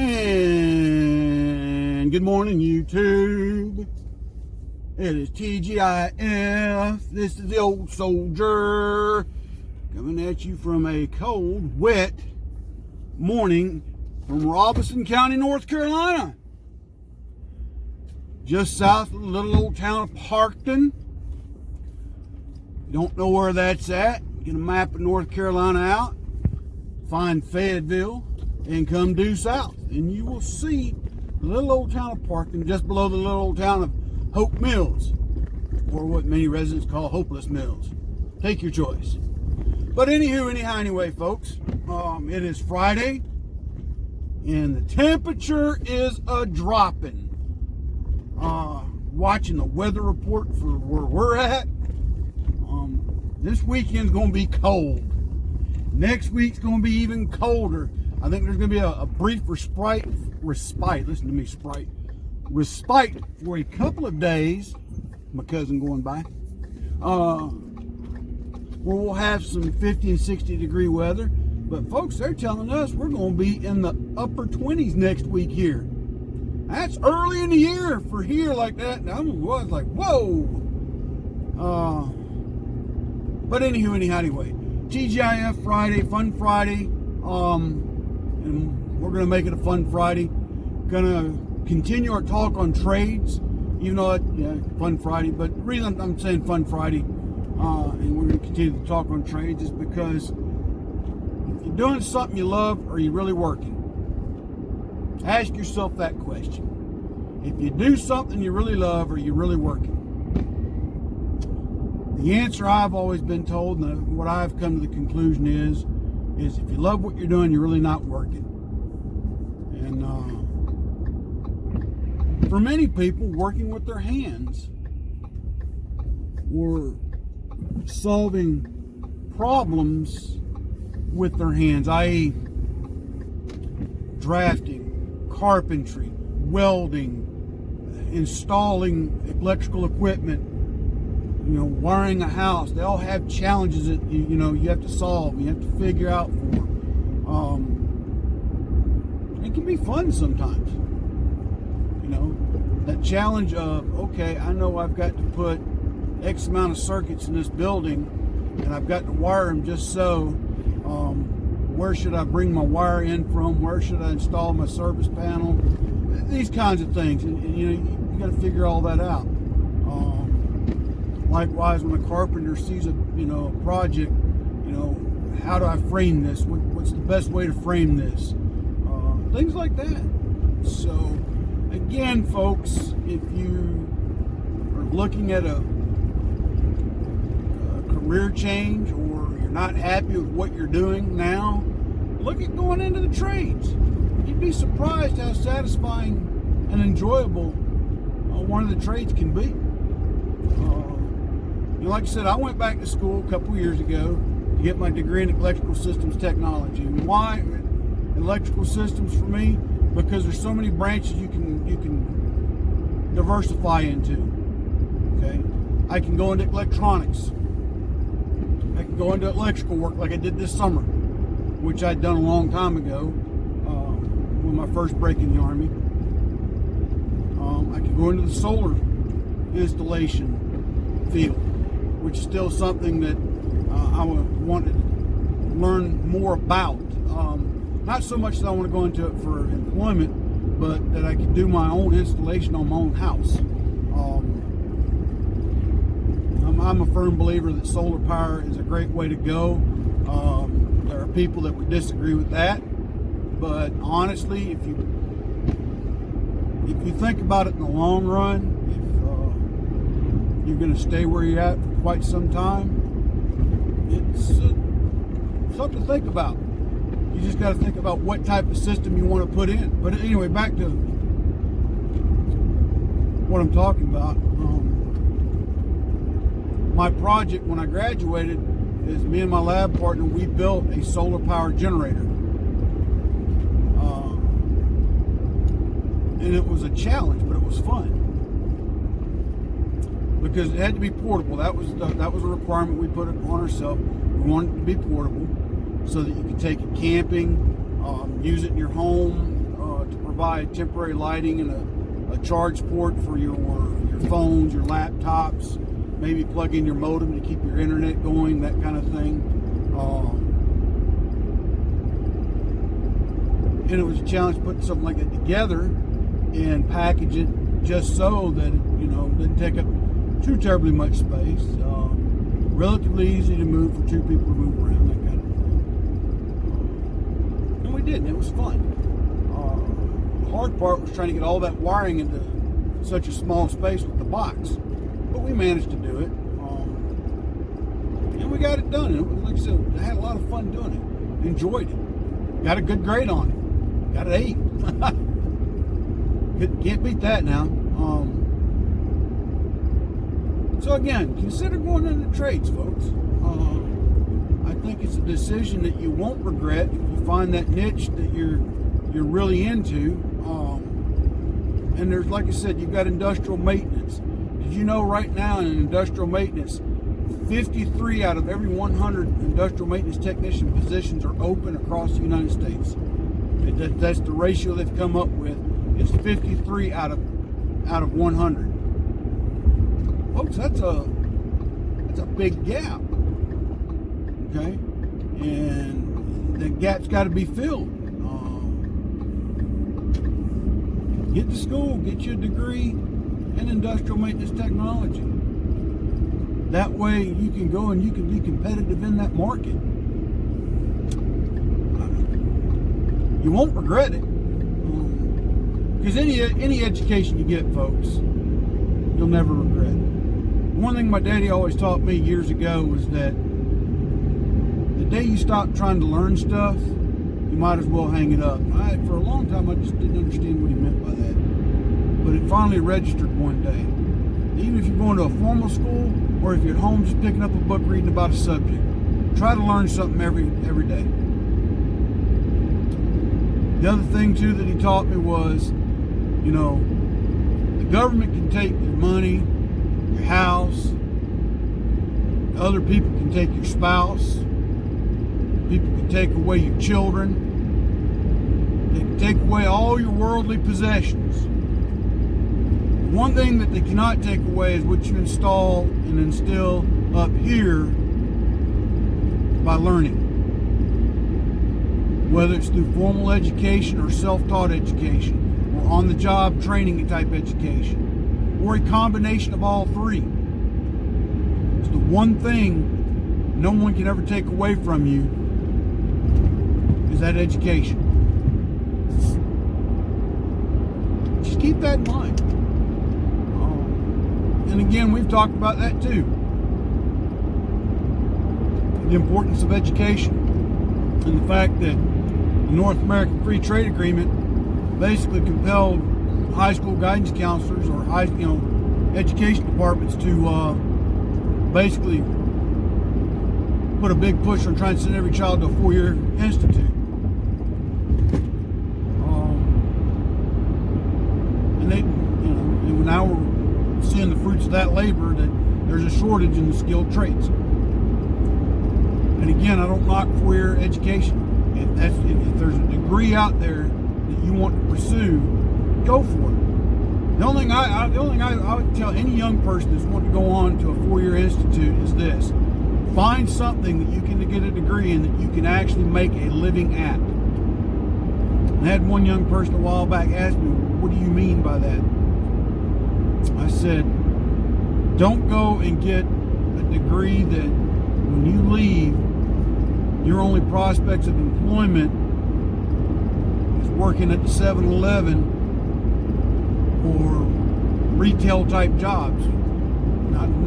And good morning, YouTube. It is TGIF. This is the old soldier coming at you from a cold, wet morning from Robeson County, North Carolina. Just south of the little old town of Parkton. You don't know where that's at? Get a map of North Carolina out, find Fayetteville, and come due south, and you will see the little old town of Parkton just below the little old town of Hope Mills, or what many residents call Hopeless Mills. Take your choice. But anyway, folks, it is Friday, and the temperature is a dropping. Watching the weather report for where we're at, this weekend's going to be cold. Next week's going to be even colder. I think there's going to be a brief respite. Listen to me, respite for a couple of days. My cousin going by. Where we'll have some 50 and 60 degree weather. But folks, they're telling us we're going to be in the upper 20s next week here. That's early in the year for here like that. And I was like, whoa. But anyway. TGIF Friday, fun Friday. And we're going to make it a fun Friday. Going to continue our talk on trades, even though fun Friday. But the reason I'm saying fun Friday, and we're going to continue to talk on trades, is because if you're doing something you love, are you really working? Ask yourself that question. If you do something you really love, are you really working? The answer I've always been told, and what I've come to the conclusion is if you love what you're doing, you're really not working. And for many people, working with their hands or solving problems with their hands, i.e. drafting, carpentry, welding, installing electrical equipment, wiring a house. They all have challenges that you have to solve, you have to figure out for. It can be fun sometimes. That challenge of, okay, I know I've got to put X amount of circuits in this building, and I've got to wire them just so. Where should I bring my wire in from? Where should I install my service panel? These kinds of things, and you got to figure all that out. Likewise, when a carpenter sees a project, how do I frame this? What's the best way to frame this? Things like that. So, again, folks, if you are looking at a career change, or you're not happy with what you're doing now, look at going into the trades. You'd be surprised how satisfying and enjoyable one of the trades can be. Like I said, I went back to school a couple years ago to get my degree in electrical systems technology. And why electrical systems for me? Because there's so many branches you can diversify into. Okay, I can go into electronics. I can go into electrical work like I did this summer, which I'd done a long time ago with my first break in the Army. I can go into the solar installation field, which is still something that I would want to learn more about. Not so much that I want to go into it for employment, but that I can do my own installation on my own house. I'm a firm believer that solar power is a great way to go. There are people that would disagree with that, but honestly, if you think about it in the long run, if you're going to stay where you're at for quite some time, it's something to think about. You just got to think about what type of system you want to put in. But anyway, back to what I'm talking about. My project when I graduated is me and my lab partner, we built a solar power generator. And it was a challenge, but it was fun. Because it had to be portable. That was a requirement we put on ourselves. We wanted it to be portable so that you could take it camping, use it in your home to provide temporary lighting and a charge port for your phones, your laptops, maybe plug in your modem to keep your internet going, that kind of thing. And it was a challenge putting something like that together and package it just so that it, didn't take up too terribly much space. Relatively easy to move for two people to move around, that kind of thing. And we did, and it was fun. The hard part was trying to get all that wiring into such a small space with the box, but we managed to do it. And we got it done. And like I said, I had a lot of fun doing it. Enjoyed it. Got a good grade on it. Got an 8. Can't beat that now. So again, consider going into trades, folks. I think it's a decision that you won't regret if you find that niche that you're really into. And there's, like I said, you've got industrial maintenance. Did you know right now in industrial maintenance, 53 out of every 100 industrial maintenance technician positions are open across the United States? That's the ratio they've come up with. It's 53 out of 100. Folks, that's a big gap. Okay, and that gap's got to be filled. Get to school, get you a degree in industrial maintenance technology. That way you can go and you can be competitive in that market. You won't regret it. Because any education you get, folks, you'll never regret it. One thing my daddy always taught me years ago was that the day you stop trying to learn stuff, you might as well hang it up. For a long time, I just didn't understand what he meant by that. But it finally registered one day. Even if you're going to a formal school, or if you're at home just picking up a book reading about a subject, try to learn something every day. The other thing, too, that he taught me was, the government can take your money, your house, other people can take your spouse, people can take away your children, they can take away all your worldly possessions. One thing that they cannot take away is what you install and instill up here by learning. Whether it's through formal education or self-taught education, or on-the-job training type education, or a combination of all three. It's the one thing no one can ever take away from you is that education. Just keep that in mind. And again, we've talked about that too. The importance of education and the fact that the North American Free Trade Agreement basically compelled high school guidance counselors or education departments to basically put a big push on trying to send every child to a 4-year institute. And they, and now we're seeing the fruits of that labor, that there's a shortage in the skilled trades. And again, I don't knock 4-year education. If there's a degree out there that you want to pursue, go for it. The only thing I would tell any young person that's wanting to go on to a 4-year institute is this: find something that you can get a degree in that you can actually make a living at. I had one young person a while back ask me, "What do you mean by that?" I said, "Don't go and get a degree that when you leave, your only prospects of employment is working at the 7-Eleven or retail type jobs."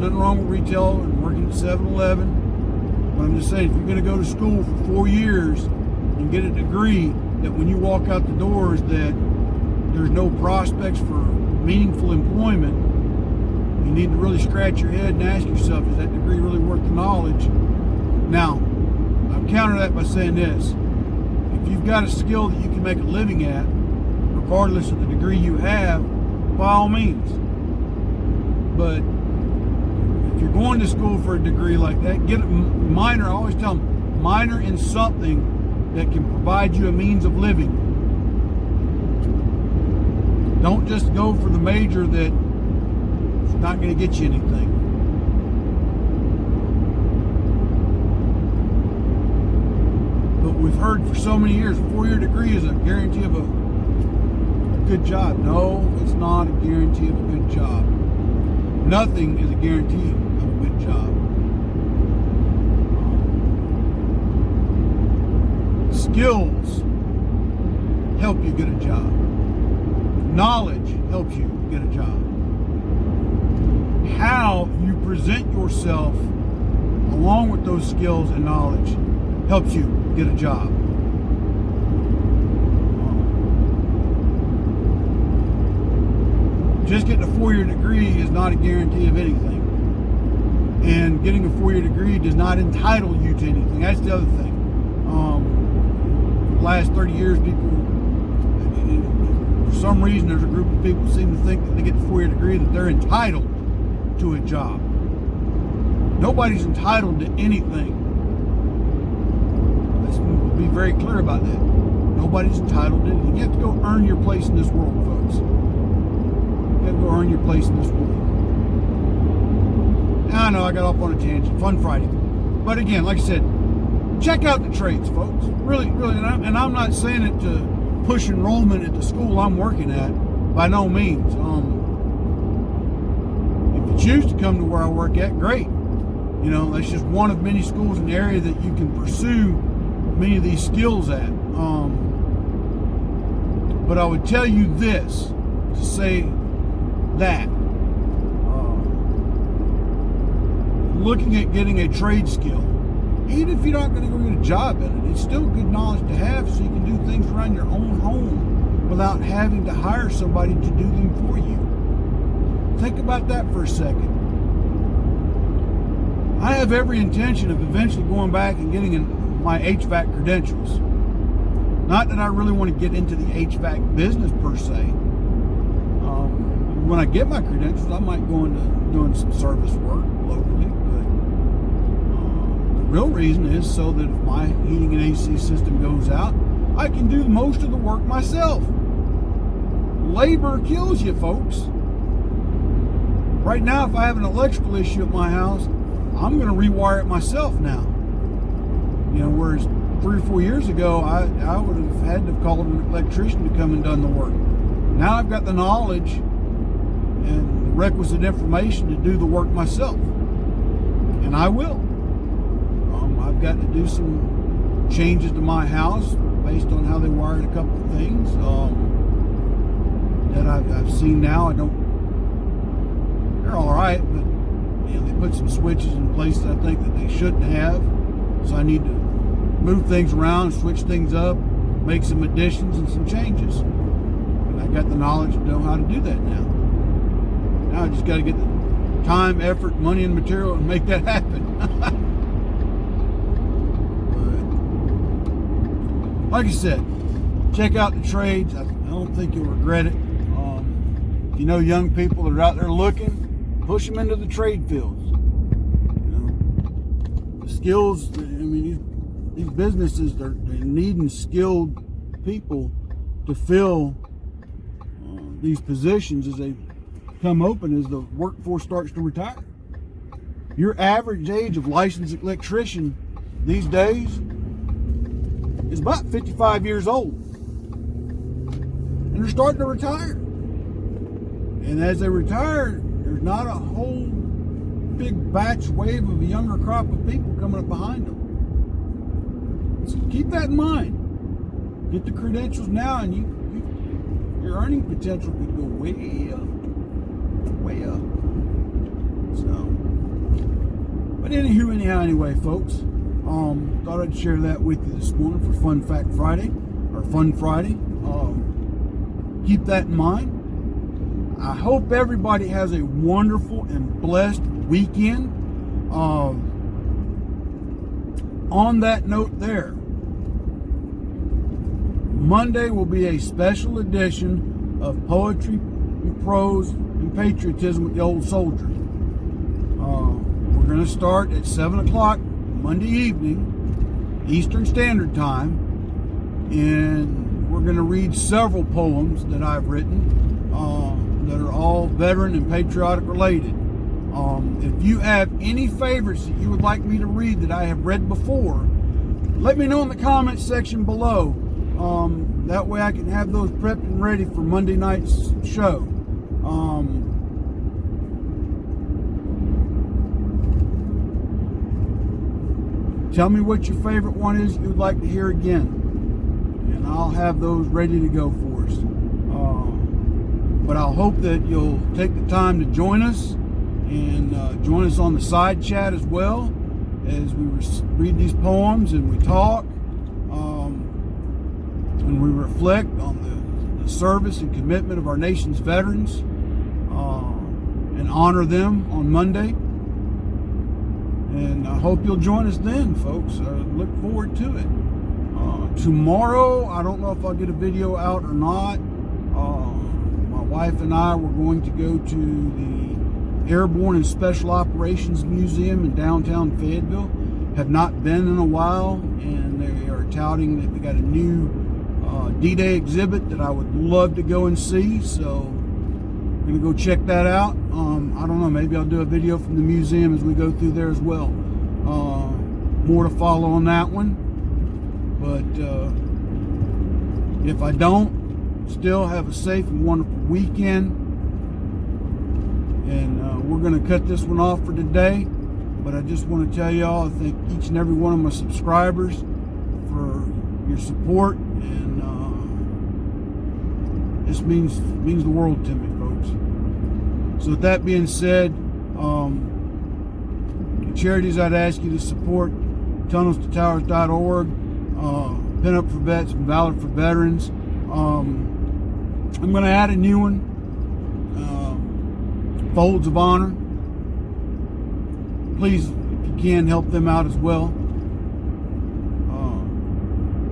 Nothing wrong with retail and working at 7-Eleven, but I'm just saying, if you're going to go to school for 4 years and get a degree, that when you walk out the doors that there's no prospects for meaningful employment, you need to really scratch your head and ask yourself, is that degree really worth the knowledge? Now, I'll counter that by saying this: if you've got a skill that you can make a living at, regardless of the degree you have, by all means. But if you're going to school for a degree like that, get a minor. I always tell them, minor in something that can provide you a means of living. Don't just go for the major that's not going to get you anything. But we've heard for so many years, a 4-year degree is a guarantee of a good job. No, it's not a guarantee of a good job. Nothing is a guarantee of a good job. Skills help you get a job. Knowledge helps you get a job. How you present yourself along with those skills and knowledge helps you get a job. Just getting a 4-year degree is not a guarantee of anything. And getting a 4-year degree does not entitle you to anything. That's the other thing. The last 30 years, people, for some reason, there's a group of people who seem to think that they get the 4-year degree that they're entitled to a job. Nobody's entitled to anything. Let's be very clear about that. Nobody's entitled to anything. You have to go earn your place in this world, folks. You have to go earn your place in this world. I know I got off on a tangent. Fun Friday. But again, like I said, check out the trades, folks. Really, really. And I'm not saying it to push enrollment at the school I'm working at. By no means. If you choose to come to where I work at, great. You know, that's just one of many schools in the area that you can pursue many of these skills at. But I would tell you this, to say that looking at getting a trade skill, even if you're not going to go get a job in it, it's still good knowledge to have so you can do things around your own home without having to hire somebody to do them for you. Think about that for a second. I have every intention of eventually going back and getting my HVAC credentials. Not that I really want to get into the HVAC business per se. When I get my credentials, I might go into doing some service work locally. But the real reason is so that if my heating and AC system goes out, I can do most of the work myself. Labor kills you, folks. Right now, if I have an electrical issue at my house, I'm going to rewire it myself now. You know, whereas 3 or 4 years ago, I would have had to have called an electrician to come and done the work. Now I've got the knowledge and the requisite information to do the work myself. And I will. I've got to do some changes to my house based on how they wired a couple of things that I've seen now. They're all right, but you know, they put some switches in places I think that they shouldn't have. So I need to move things around, switch things up, make some additions and some changes. And I got the knowledge to know how to do that now. Now I just got to get the time, effort, money, and material and make that happen. But, like I said, check out the trades. I don't think you'll regret it. If you know young people that are out there looking, push them into the trade fields. You know, the skills. I mean, these businesses, they're needing skilled people to fill these positions as they come open, as the workforce starts to retire. Your average age of licensed electrician these days is about 55 years old. And they're starting to retire. And as they retire, there's not a whole big batch wave of a younger crop of people coming up behind them. So keep that in mind. Get the credentials now, and your earning potential could go way up. Way up. So, but anyway, folks, thought I'd share that with you this morning for Fun Fact Friday, or Fun Friday. Keep that in mind. I hope everybody has a wonderful and blessed weekend. On that note there, Monday will be a special edition of Poetry, Prose, and Patriotism with the Old Soldier. We're going to start at 7 o'clock Monday evening, Eastern Standard Time, and we're going to read several poems that I've written. that are all veteran and patriotic related. If you have any favorites that you would like me to read that I have read before, let me know in the comments section below. That way I can have those prepped and ready for Monday night's show. Tell me what your favorite one is you would like to hear again, and I'll have those ready to go for us. But I'll hope that you'll take the time to join us, and join us on the side chat as well, as we read these poems and we talk, and we reflect on the service and commitment of our nation's veterans, and honor them on Monday. And I hope you'll join us then, folks. Look forward to it. Tomorrow, I don't know if I'll get a video out or not. My wife and I were going to go to the Airborne and Special Operations Museum in downtown Fayetteville. Have not been in a while, and they are touting that they got a new D-Day exhibit that I would love to go and see. So I'm going to go check that out. I don't know, maybe I'll do a video from the museum as we go through there as well. More to follow on that one. But if I don't, still have a safe and wonderful weekend. And we're going to cut this one off for today. But I just want to tell y'all, I thank each and every one of my subscribers for your support. And this means the world to me, folks. So with that being said, the charities I'd ask you to support: TunnelsToTowers.org, Pin Up for Vets, and Valor for Veterans. I'm going to add a new one, Folds of Honor. Please, if you can, help them out as well.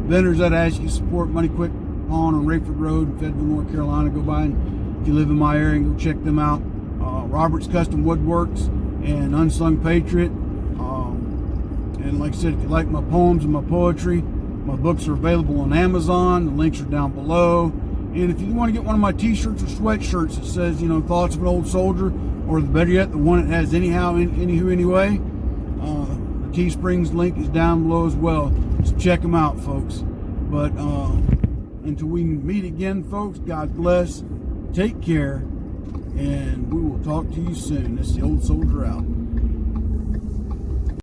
Vendors I'd ask you to support: Money Quick Pawn on Rayford Road in Fayetteville, North Carolina. Go by, and if you live in my area, and go check them out. Robert's Custom Woodworks and Unsung Patriot. And like I said, if you like my poems and my poetry, my books are available on Amazon. The links are down below. And if you want to get one of my t-shirts or sweatshirts that says, Thoughts of an Old Soldier, or better yet, the one that has anyhow, anyway, the Teesprings link is down below as well. So check them out, folks. But until we meet again, folks, God bless. Take care. And we will talk to you soon. This is the Old Soldier out.